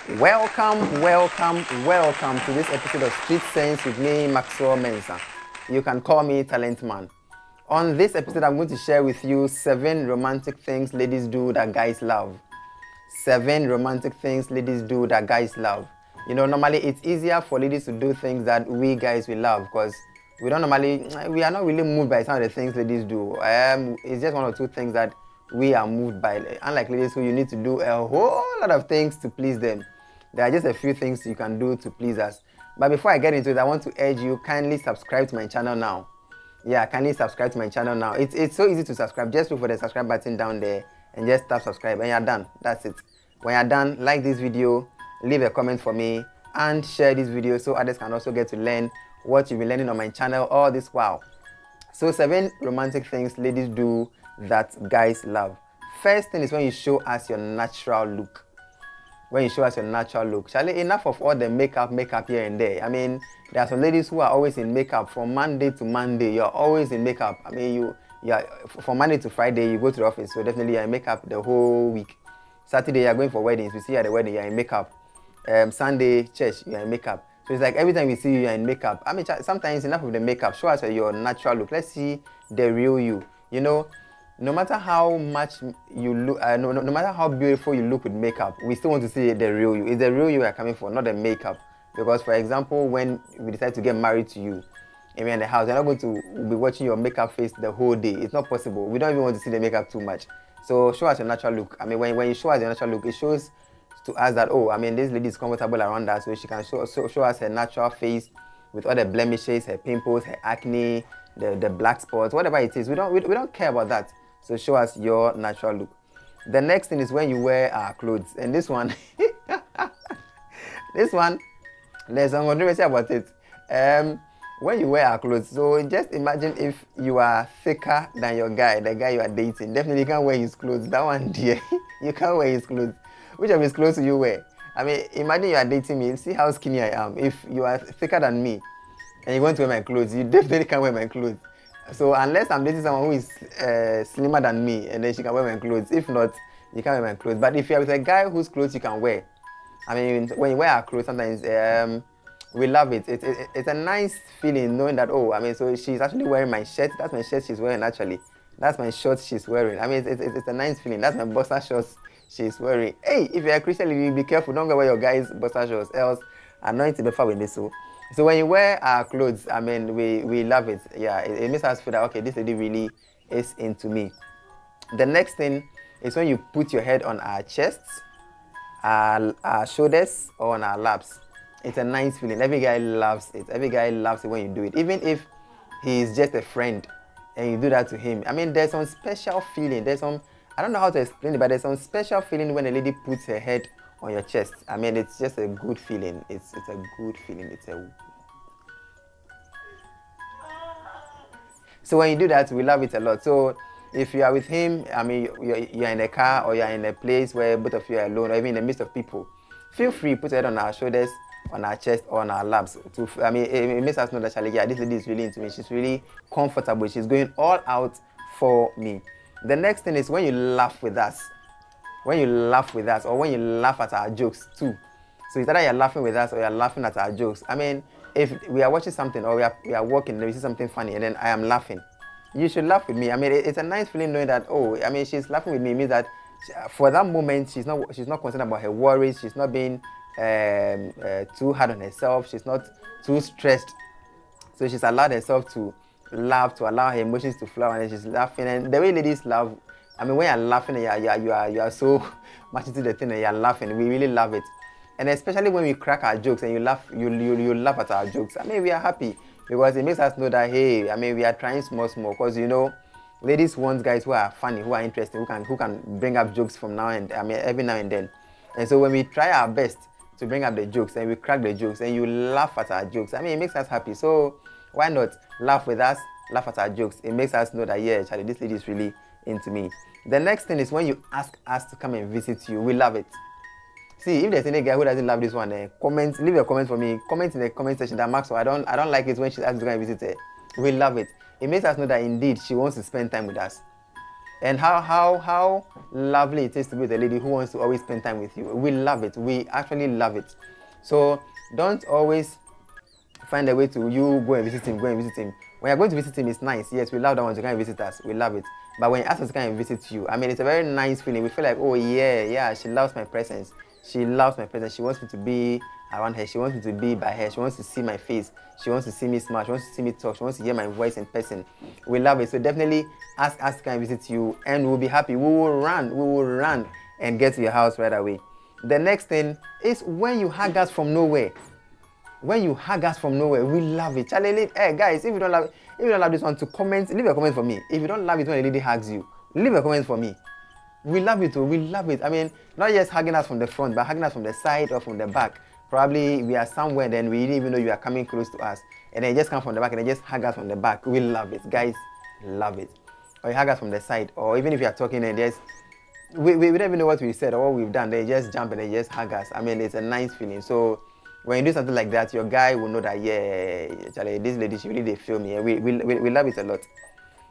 Welcome to this episode of Street Sense with me, Maxwell Mensah. You can call me Talent Man. On this episode, I'm going to share with you 7 romantic things ladies do that guys love. 7 romantic things ladies do that guys love. You know, normally it's easier for ladies to do things that we guys will love because we are not really moved by some of the things ladies do. It's just 1 or 2 things that we are moved by. Unlike ladies who you need to do a whole lot of things to please them. There are just a few things you can do to please us. But before I get into it, I want to urge you, kindly subscribe to my channel now. Yeah, kindly subscribe to my channel now. It's so easy to subscribe. Just look for the subscribe button down there and just tap subscribe and you're done. That's it. When you're done, like this video, leave a comment for me and share this video so others can also get to learn what you've been learning on my channel all this while. So 7 romantic things ladies do that guys love. First thing is when you show us your natural look. Charlie, enough of all the makeup here and there. I mean, there are some ladies who are always in makeup from Monday to Monday. You're always in makeup. I mean, from Monday to Friday, you go to the office, so definitely you're in makeup the whole week. Saturday, you're going for weddings. We see you at the wedding, you're in makeup. Sunday, church, you're in makeup. So it's like every time we see you, you're in makeup. I mean, sometimes enough of the makeup. Show us your natural look. Let's see the real you. You know, no matter how much you look, no matter how beautiful you look with makeup, we still want to see the real you. It's the real you we are coming for, not the makeup. Because, for example, when we decide to get married to you, and we're in the house, you're not going to be watching your makeup face the whole day. It's not possible. We don't even want to see the makeup too much. So show us your natural look. I mean, when you show us your natural look, it shows to us that, oh, I mean, this lady is comfortable around us, so she can show us her natural face with all the blemishes, her pimples, her acne, the black spots, whatever it is. We don't care about that. So show us your natural look. The next thing is when you wear our clothes. And this one, there's some controversy about it. When you wear our clothes, so just imagine if you are thicker than your guy, the guy you are dating. Definitely you can't wear his clothes. That one, dear, you can't wear his clothes. Which of his clothes do you wear? I mean, imagine you are dating me. See how skinny I am. If you are thicker than me and you want to wear my clothes, you definitely can't wear my clothes. So unless I'm dating someone who is slimmer than me and then she can wear my clothes. If not, you can't wear my clothes. But if you're with a guy whose clothes you can wear, I mean, when you wear our clothes, sometimes we love it. It's a nice feeling knowing that, oh, I mean, so she's actually wearing my shirt. That's my shirt she's wearing actually. That's my shorts she's wearing. I mean, it's a nice feeling. That's my boxer shorts she's wearing. Hey, if you're a Christian, you be careful. Don't go wear your guys' boxer shorts, else anointing before with this. So when you wear our clothes, I mean, we love it. Yeah, it makes us feel that, okay, this lady really is into me. The next thing is when you put your head on our chests, our shoulders, or on our laps. It's a nice feeling. Every guy loves it. Every guy loves it when you do it. Even if he's just a friend and you do that to him. I mean, there's some special feeling. I don't know how to explain it, but there's some special feeling when a lady puts her head on your chest. I mean, it's just a good feeling. It's a good feeling. So when you do that, we love it a lot. So if you are with him, I mean, you're in a car or you're in a place where both of you are alone or even in the midst of people, feel free, put your head on our shoulders, on our chest, or on our laps. I mean, it makes us know that, Charlie, yeah, this lady is really into me. She's really comfortable. She's going all out for me. The next thing is when you laugh with us. Or when you laugh at our jokes too. So it's either you're laughing with us or you're laughing at our jokes. I mean, if we are watching something or we are walking and we see something funny and then I am laughing, you should laugh with me. I mean, it's a nice feeling knowing that, oh, I mean, she's laughing with me. It means that for that moment, she's not concerned about her worries. She's not being too hard on herself. She's not too stressed. So she's allowed herself to laugh, to allow her emotions to flow, and she's laughing. And the way ladies laugh, I mean, when you're laughing and you are so much into the thing and you're laughing, we really love it. And especially when we crack our jokes and you laugh at our jokes. I mean, we are happy because it makes us know that, hey, I mean, we are trying small. Because, you know, ladies want guys who are funny, who are interesting, who can bring up jokes from now and, I mean, every now and then. And so when we try our best to bring up the jokes and we crack the jokes and you laugh at our jokes, I mean, it makes us happy. So why not laugh with us, laugh at our jokes? It makes us know that, yeah, Charlie, this lady is really into me. The next thing is when you ask us to come and visit you. We love it. See, if there's any guy who doesn't love this one, leave a comment for me. Comment in the comment section that Maxwell, I don't like it when she asks to go and visit her. We love it. It makes us know that indeed she wants to spend time with us. And how lovely it is to be with a lady who wants to always spend time with you. We love it. We actually love it. So don't always find a way to you go and visit him, go and visit him. When you're going to visit him, it's nice. Yes, we love that one to come and visit us. We love it. But when you ask us to come and visit you, I mean, it's a very nice feeling. We feel like, oh yeah, she loves my presence. She loves my presence. She wants me to be around her. She wants me to be by her. She wants to see my face. She wants to see me smile. She wants to see me talk. She wants to hear my voice in person. We love it. So definitely ask us to come and visit you, and we'll be happy. We will run and get to your house right away. The next thing is when you hug us from nowhere. When you hug us from nowhere, we love it. Charlie, hey guys, if you don't love this one, to comment, leave a comment for me. If you don't love it when a lady hugs you, leave a comment for me. We love it too. We love it. I mean, not just hugging us from the front, but hugging us from the side or from the back. Probably we are somewhere, then we didn't even know you are coming close to us, and then just come from the back and then just hug us from the back. We love it, guys. Love it. Or you hug us from the side, or even if you are talking and just we don't even know what we said or what we've done, they just jump and they just hug us. I mean, it's a nice feeling. So when you do something like that, your guy will know that, yeah, Charlie, this lady, she really they feel me. We love it a lot.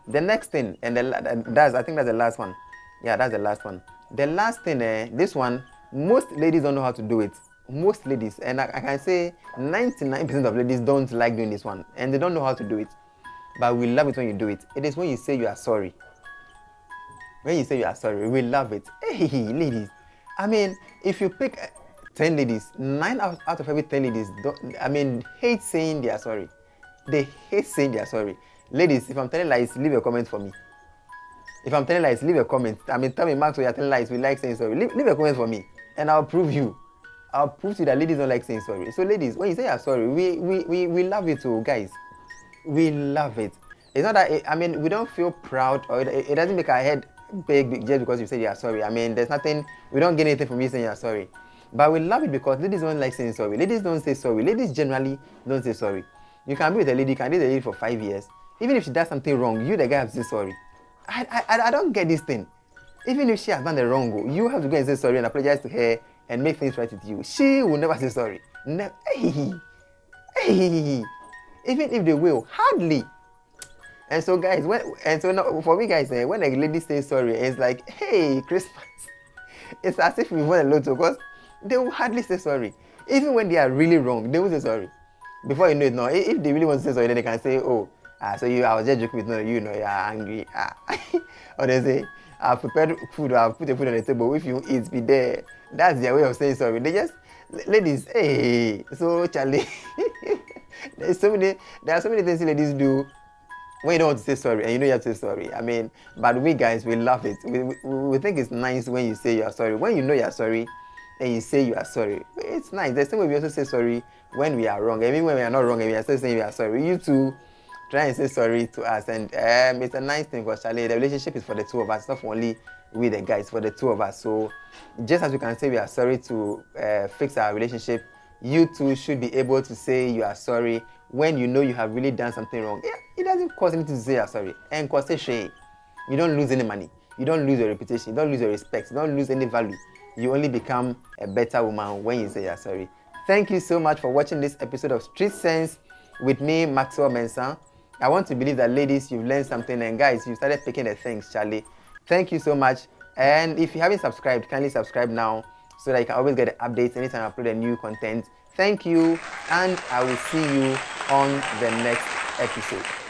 The next thing, and I think that's the last one. Yeah, that's the last one. The last thing, this one, most ladies don't know how to do it. Most ladies, and I can say 99% of ladies don't like doing this one, and they don't know how to do it. But we love it when you do it. It is when you say you are sorry. When you say you are sorry, we love it. Hey, ladies. I mean, if you pick 10 ladies, 9 out of every 10 ladies, hate saying they are sorry. They hate saying they are sorry. Ladies, if I'm telling lies, leave a comment for me. If I'm telling lies, leave a comment. I mean, tell me, Max, you're telling lies, we like saying sorry. Leave a comment for me, and I'll prove you. I'll prove to you that ladies don't like saying sorry. So ladies, when you say you're sorry, we love it too, guys. We love it. It's not that, we don't feel proud, or it doesn't make our head big just because you say you're sorry. I mean, there's nothing, we don't get anything from you saying you're sorry. But we love it because ladies don't like saying sorry. Ladies don't say sorry. Ladies generally don't say sorry. You can be with a lady, you can date a lady for 5 years. Even if she does something wrong, you, the guy, have to say sorry. I don't get this thing. Even if she has done the wrong, you have to go and say sorry and apologize to her and make things right with you. She will never say sorry. Hey. Even if they will, hardly. And so guys, for me guys, when a lady says sorry, it's like, hey, Christmas. It's as if we won a lotto, because they will hardly say sorry. Even when they are really wrong, they will say sorry. Before you know it, no, if they really want to say sorry, then they can say, oh, I was just joking with you, you're angry. Or they say, I've prepared food, I've put the food on the table, if you eat, be there. That's their way of saying sorry. They just, ladies, hey, so Charlie, there are so many things ladies do when you don't want to say sorry, and you know you have to say sorry. I mean, but we guys, we love it. We think it's nice when you say you are sorry. When you know you are sorry, and you say you are sorry, it's nice. The same way we also say sorry when we are wrong. Even when we are not wrong and we are still saying we are sorry, you too try and say sorry to us. And it's a nice thing, because Charlie, the relationship is for the two of us, it's not for only we the guys, for the two of us. So just as we can say we are sorry to fix our relationship, you too should be able to say you are sorry when you know you have really done something wrong. Yeah, it doesn't cost anything to say you are sorry. And cost a shame. You don't lose any money. You don't lose your reputation. You don't lose your respect. You don't lose any value. You only become a better woman when you say you are sorry. Thank you so much for watching this episode of Street Sense with me, Maxwell Mensah. I want to believe that ladies, you've learned something, and guys, you started picking the things, Charlie. Thank you so much. And if you haven't subscribed, kindly subscribe now so that you can always get the updates anytime I upload a new content. Thank you, and I will see you on the next episode.